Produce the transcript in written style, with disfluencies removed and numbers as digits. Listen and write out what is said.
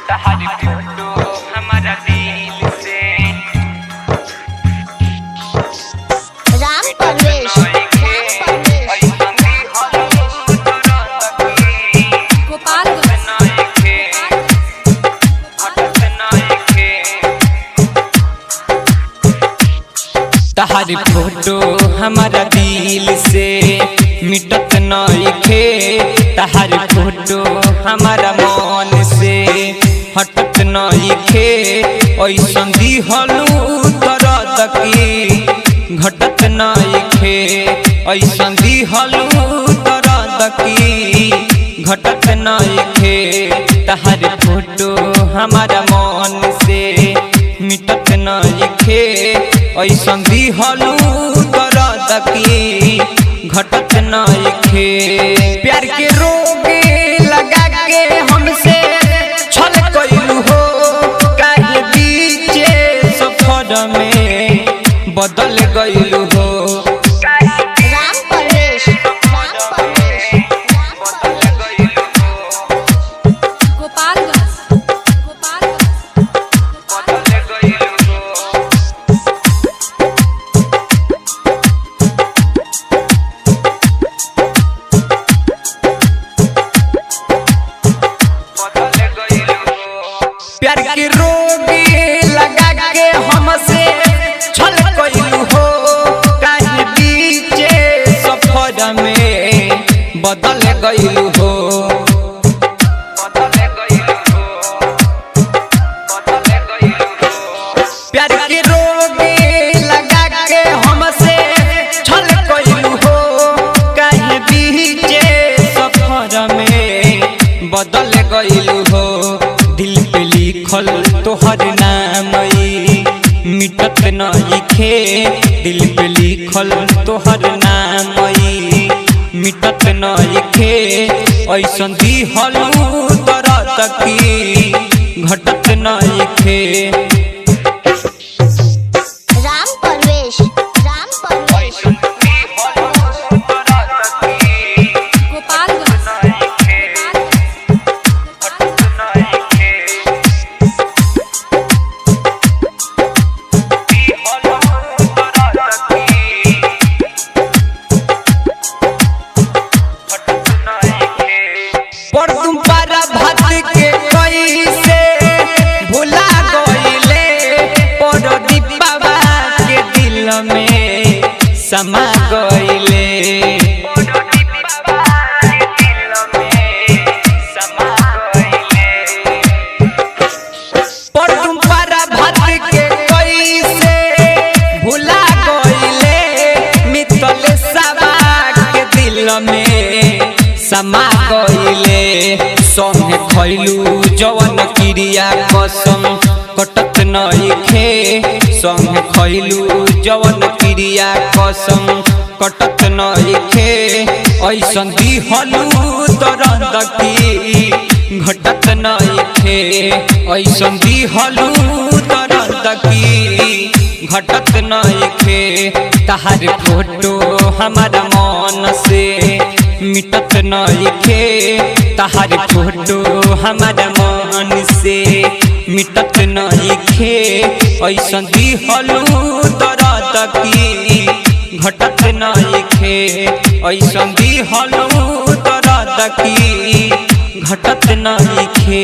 तहारी फोटो हमारा दिल से राम परवेश तहारी फोटो हमारा दिल से मिटत नइखे तहारी फोटो हमारा मन से हटत नइखे ऐसन दिहलू दर्द की घटत नइखे ऐसन दिहलू दर्द की घटत नइखे तहारी फोटो हमारा मन से मिटत नइखे ऐसन दिहलू दर्द की घटत नइखे प्यार के रोग लगा के हमसे छल कइलू हो काहे बीचे सफर में बदल गइलू हो राम परवेश बदल गइलू हो गोपालगंज बदल गइलू हो प्यार के रोग लगा के हमसे छल कइलू हो काहे बीचे सफर में बदल गइलू हो प्यार के रोग लगा के हमसे छल कइलू हो काहे बीचे सफर में बदल गइलू हो दिल पे लिखल तोहर नाम मिटत नइखे दिल पे लिखल तोहर नाम मिटत नइखे ऐसन दिहलू दर्द की घटत नइखे राम परवेश गोपालगंज पर तुम पारा भात के कैसे भुला गइले पर दीपावा के दिल में समा गइले पर तुम पारा भात के कैसे भुला गइले मितल सवा के दिल में समा गइले संगे खइलू जवन क्रिया कसम कटत नइखे संगे खइलू जवन क्रिया कसम कटत नइखे ऐसन दिहलू दर्द की घटत नइखे ऐसन दिहलू दर्द की घटत नइखे तहार फोटो हमारा मन से मिटत नइखे तहार फोटो हमारा मन से मिटत नइखे ऐसन दिहलू दर्द की घटत नइखे ऐसन दिहलू दर्द की घटत नइखे।